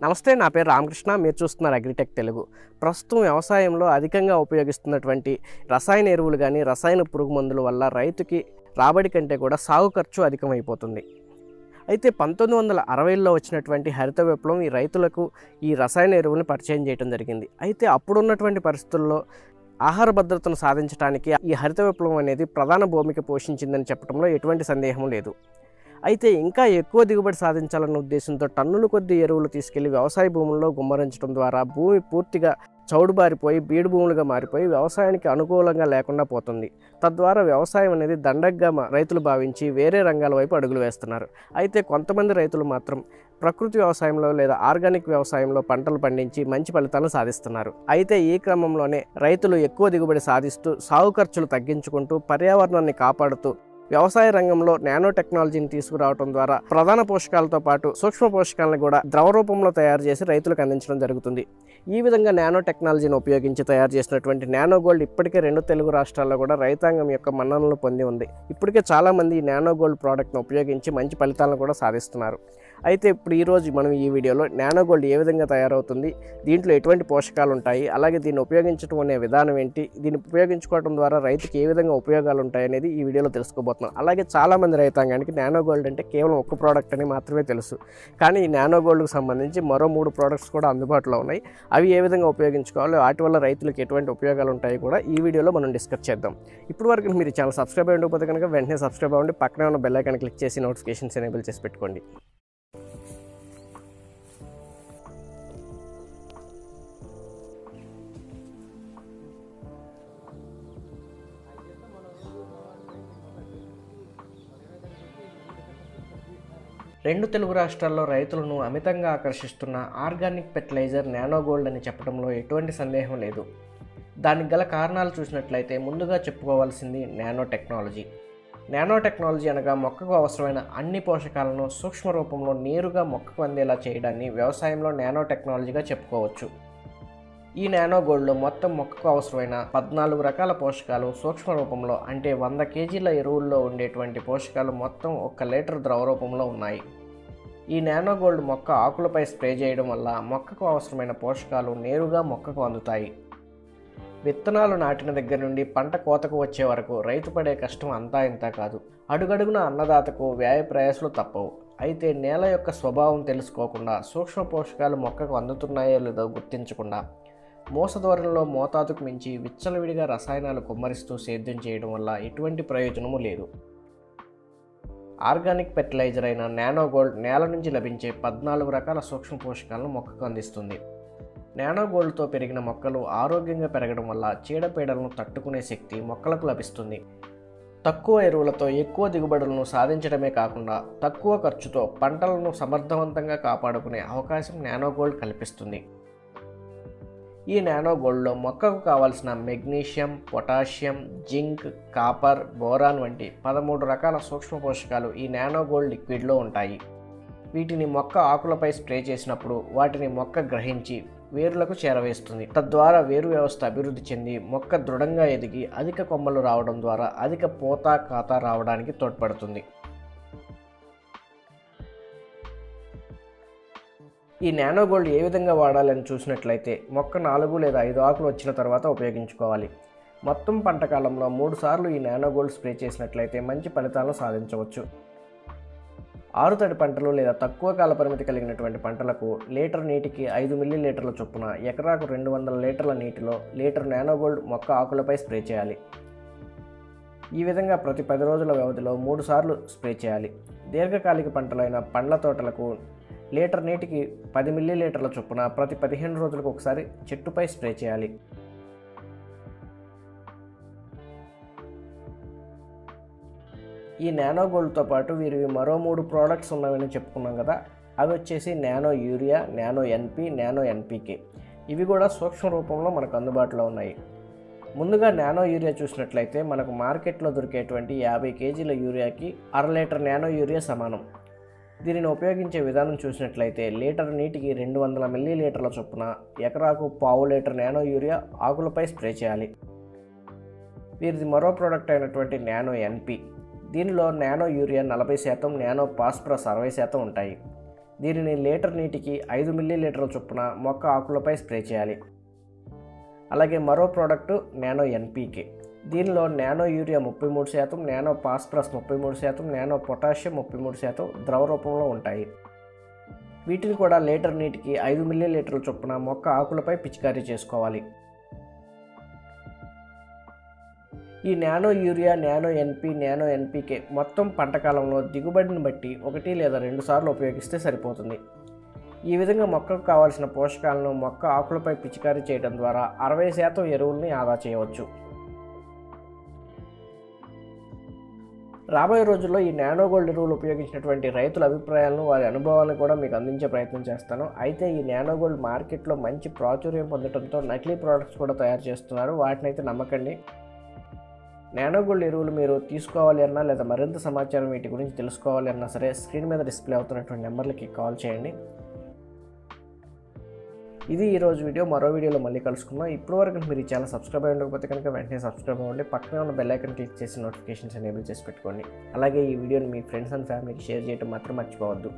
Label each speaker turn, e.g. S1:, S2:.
S1: నమస్తే, నా పేరు రామకృష్ణ. మీరు చూస్తున్నారు అగ్రిటెక్ తెలుగు. ప్రస్తుతం వ్యవసాయంలో అధికంగా ఉపయోగిస్తున్నటువంటి రసాయన ఎరువులు కానీ, రసాయన పురుగు మందుల వల్ల రైతుకి రాబడి కంటే కూడా సాగు ఖర్చు అధికమైపోతుంది. అయితే 1960ల్లో వచ్చినటువంటి హరిత విప్లవం ఈ రైతులకు ఈ రసాయన ఎరువులను పరిచయం చేయడం జరిగింది. అయితే అప్పుడున్నటువంటి పరిస్థితుల్లో ఆహార భద్రతను సాధించడానికి ఈ హరిత విప్లవం అనేది ప్రధాన భూమిక పోషించిందని చెప్పడంలో ఎటువంటి సందేహం లేదు. అయితే ఇంకా ఎక్కువ దిగుబడి సాధించాలన్న ఉద్దేశంతో టన్నుల కొద్ది ఎరువులు తీసుకెళ్లి వ్యవసాయ భూముల్లో గుమ్మరించడం ద్వారా భూమి పూర్తిగా చౌడుబారిపోయి బీడు భూములుగా మారిపోయి వ్యవసాయానికి అనుకూలంగా లేకుండా పోతుంది. తద్వారా వ్యవసాయం అనేది దండగ్గా రైతులు భావించి వేరే రంగాల వైపు అడుగులు వేస్తున్నారు. అయితే కొంతమంది రైతులు మాత్రం ప్రకృతి వ్యవసాయంలో లేదా ఆర్గానిక్ వ్యవసాయంలో పంటలు పండించి మంచి ఫలితాలను సాధిస్తున్నారు. అయితే ఈ క్రమంలోనే రైతులు ఎక్కువ దిగుబడి సాధిస్తూ సాగు ఖర్చులు తగ్గించుకుంటూ పర్యావరణాన్ని కాపాడుతూ వ్యవసాయ రంగంలో నానో టెక్నాలజీని తీసుకురావడం ద్వారా ప్రధాన పోషకాలతో పాటు సూక్ష్మ పోషకాలను కూడా ద్రవ రూపంలో తయారు చేసి రైతులకు అందించడం జరుగుతుంది. ఈ విధంగా నానో టెక్నాలజీని ఉపయోగించి తయారు చేసినటువంటి నానో గోల్డ్ ఇప్పటికే 2 తెలుగు రాష్ట్రాల్లో కూడా రైతాంగం యొక్క మన్ననలు పొంది ఉంది. ఇప్పటికే చాలామంది ఈ నానో గోల్డ్ ప్రోడక్ట్ను ఉపయోగించి మంచి ఫలితాలను కూడా సాధిస్తున్నారు. అయితే ఇప్పుడు ఈరోజు మనం ఈ వీడియోలో నానో గోల్డ్ ఏ విధంగా తయారవుతుంది, దీంట్లో ఎటువంటి పోషకాలు ఉంటాయి, అలాగే దీన్ని ఉపయోగించడం అనే విధానం ఏంటి, దీన్ని ఉపయోగించుకోవడం ద్వారా రైతుకి ఏ విధంగా ఉపయోగాలు ఉంటాయి అనేది ఈ వీడియోలో తెలుసుకోబోతున్నాం. అలాగే చాలామంది రైతాంగానికి నానో గోల్డ్ అంటే కేవలం ఒక ప్రోడక్ట్ అని మాత్రమే తెలుసు. కానీ ఈ నానో గోల్డ్కి సంబంధించి మరో 3 ప్రోడక్ట్స్ కూడా అందుబాటులో ఉన్నాయి. అవి ఏ విధంగా ఉపయోగించుకోవాలో, వాటి వల్ల రైతులకు ఎటువంటి ఉపయోగాలు ఉంటాయి కూడా ఈ వీడియోలో మనం డిస్కస్ చేద్దాం. ఇప్పుడు వరకు మీరు ఛానల్ సబ్స్క్రైబ్ అయ్యకపోతే కనుక వెంటనే సబ్స్క్రైబ్ అవ్వండి. పక్కనే ఉన్న బెల్ ఐకాన్ క్లిక్ చేసి నోటిఫికేషన్స్ ఎనేబుల్ చేసి పెట్టుకోండి. రెండు తెలుగు రాష్ట్రాల్లో రైతులను అమితంగా ఆకర్షిస్తున్న ఆర్గానిక్ ఫెర్టిలైజర్ నానో గోల్డ్ అని చెప్పడంలో ఎటువంటి సందేహం లేదు. దానికి గల కారణాలు చూసినట్లయితే ముందుగా చెప్పుకోవాల్సింది నానో టెక్నాలజీ. నానో టెక్నాలజీ అనగా మొక్కకు అవసరమైన అన్ని పోషకాలను సూక్ష్మ రూపంలో నేరుగా మొక్కకు అందేలా చేయడాన్ని వ్యవసాయంలో నానో టెక్నాలజీగా చెప్పుకోవచ్చు. ఈ నానో గోల్డ్లో మొత్తం మొక్కకు అవసరమైన 14 రకాల పోషకాలు సూక్ష్మ రూపంలో, అంటే 100 కేజీల ఎరువుల్లో ఉండేటువంటి పోషకాలు మొత్తం 1 లీటర్ ద్రవ రూపంలో ఉన్నాయి. ఈ నానో గోల్డ్ మొక్క ఆకులపై స్ప్రే చేయడం వల్ల మొక్కకు అవసరమైన పోషకాలు నేరుగా మొక్కకు అందుతాయి. విత్తనాలు నాటిన దగ్గర నుండి పంట కోతకు వచ్చే వరకు రైతు పడే కష్టం అంతా ఇంతా కాదు. అడుగడుగున అన్నదాతకు వ్యయ ప్రయాసాలు తప్పవు. అయితే నేల యొక్క స్వభావం తెలుసుకోకుండా, సూక్ష్మ పోషకాలు మొక్కకు అందుతున్నాయో లేదో గుర్తించకుండా, మోసధోరణిలో మోతాదుకు మించి విచ్చలవిడిగా రసాయనాలు కుమ్మరిస్తూ సేద్యం చేయడం వల్ల ఎటువంటి ప్రయోజనము లేదు. ఆర్గానిక్ ఫెర్టిలైజర్ అయిన నానో గోల్డ్ నేల నుంచి లభించే 14 రకాల సూక్ష్మ పోషకాలను మొక్కకు అందిస్తుంది. నానో గోల్డ్తో పెరిగిన మొక్కలు ఆరోగ్యంగా పెరగడం వల్ల చీడపీడలను తట్టుకునే శక్తి మొక్కలకు లభిస్తుంది. తక్కువ ఎరువులతో ఎక్కువ దిగుబడులను సాధించడమే కాకుండా తక్కువ ఖర్చుతో పంటలను సమర్థవంతంగా కాపాడుకునే అవకాశం నానో గోల్డ్ కల్పిస్తుంది. ఈ నానో గోల్డ్లో మొక్కకు కావాల్సిన magnesium, potassium, zinc, copper, boron వంటి 13 రకాల సూక్ష్మ పోషకాలు ఈ నానో గోల్డ్ లిక్విడ్లో ఉంటాయి. వీటిని మొక్క ఆకులపై స్ప్రే చేసినప్పుడు వాటిని మొక్క గ్రహించి వేరులకు చేరవేస్తుంది. తద్వారా వేరు వ్యవస్థ అభివృద్ధి చెంది మొక్క దృఢంగా ఎదిగి అధిక కొమ్మలు రావడం ద్వారా అధిక పూత, కాత రావడానికి తోడ్పడుతుంది. ఈ నానో గోల్డ్ ఏ విధంగా వాడాలని చూసినట్లయితే మొక్క 4 లేదా 5 ఆకులు వచ్చిన తర్వాత ఉపయోగించుకోవాలి. మొత్తం పంట కాలంలో 3 సార్లు ఈ నానో గోల్డ్ స్ప్రే చేసినట్లయితే మంచి ఫలితాలను సాధించవచ్చు. ఆరుతడి పంటలు లేదా తక్కువ కాల పరిమితి కలిగినటువంటి పంటలకు లీటర్ నీటికి 5 మిల్లీలీటర్ల చొప్పున ఎకరాకు 200 లీటర్ల నీటిలో లీటర్ నానో గోల్డ్ మొక్క ఆకులపై స్ప్రే చేయాలి. ఈ విధంగా ప్రతి 10 రోజుల వ్యవధిలో 3 సార్లు స్ప్రే చేయాలి. దీర్ఘకాలిక పంటలైన పండ్ల తోటలకు లీటర్ నీటికి 10 మిల్లీలీటర్ల చొప్పున ప్రతి 15 రోజులకు ఒకసారి చెట్టుపై స్ప్రే చేయాలి. ఈ నానో గోల్డ్తో పాటు వీరివి మరో 3 ప్రోడక్ట్స్ ఉన్నవని చెప్పుకున్నాం కదా. అవి వచ్చేసి nano urea, nano NP, nano NPK. ఇవి కూడా సూక్ష్మ రూపంలో మనకు అందుబాటులో ఉన్నాయి. ముందుగా నానో యూరియా చూసినట్లయితే మనకు మార్కెట్లో దొరికేటువంటి 50 కేజీల యూరియాకి 1/2 లీటర్ నానో యూరియా సమానం. దీనిని ఉపయోగించే విధానం చూసినట్లయితే లీటర్ నీటికి 200 మిల్లీలీటర్ల చొప్పున ఎకరాకు 1/4 లీటర్ నానో యూరియా ఆకులపై స్ప్రే చేయాలి. వీరిది మరో ప్రోడక్ట్ అయినటువంటి నానో ఎన్పి. దీనిలో నానో యూరియా 40%, నానో ఫాస్ఫరస్ 60% ఉంటాయి. దీనిని లీటర్ నీటికి 5 మిల్లీలీటర్ల చొప్పున మొక్క ఆకులపై స్ప్రే చేయాలి. అలాగే మరో ప్రోడక్టు నానో ఎన్పీకే. దీనిలో nano urea 33%, nano phosphorus 33%, nano potassium 33% ద్రవ రూపంలో ఉంటాయి. వీటిని కూడా లీటర్ నీటికి 5 మిల్లీలీటర్ల చొప్పున మొక్క ఆకులపై పిచికారీ చేసుకోవాలి. ఈ nano urea, nano NP, nano NPK మొత్తం పంట కాలంలో దిగుబడిని బట్టి 1 లేదా 2 సార్లు ఉపయోగిస్తే సరిపోతుంది. ఈ విధంగా మొక్కకు కావాల్సిన పోషకాలను మొక్క ఆకులపై పిచికారీ చేయడం ద్వారా 60% ఎరువుల్ని ఆదా చేయవచ్చు. రాబోయే రోజుల్లో ఈ నానో గోల్డ్ ఎరువులు ఉపయోగించినటువంటి రైతుల అభిప్రాయాలను, వారి అనుభవాలను కూడా మీకు అందించే ప్రయత్నం చేస్తాను. అయితే ఈ నానో గోల్డ్ మార్కెట్లో మంచి ప్రాచుర్యం పొందడంతో నకిలీ ప్రోడక్ట్స్ కూడా తయారు చేస్తున్నారు. వాటిని అయితే నమ్మకండి. నానో గోల్డ్ ఎరువులు మీరు తీసుకోవాలి అన్నా లేదా మరింత సమాచారం వీటి గురించి తెలుసుకోవాలి అన్నా సరే స్క్రీన్ మీద డిస్ప్లే అవుతున్నటువంటి నెంబర్లకి కాల్ చేయండి. ఇది ఈరోజు వీడియో. మరో వీడియోలో మళ్ళీ కలుసుకుందాం. ఇప్పటివరకు మీరు ఈ ఛానల్ సబ్స్క్రైబ్ అయ్యి ఉండకపోతే కనుక వెంటనే సబ్స్క్రైబ్ అవ్వండి. పక్కనే ఉన్న బెల్ ఐకాన్ క్లిక్ చేసి నోటిఫికేషన్స్ ఎనేబుల్ చేసి పెట్టుకోండి. అలాగే ఈ వీడియోని మీ ఫ్రెండ్స్ అండ్ ఫ్యామిలీకి షేర్ చేయడం మాత్రం మర్చిపోవద్దు.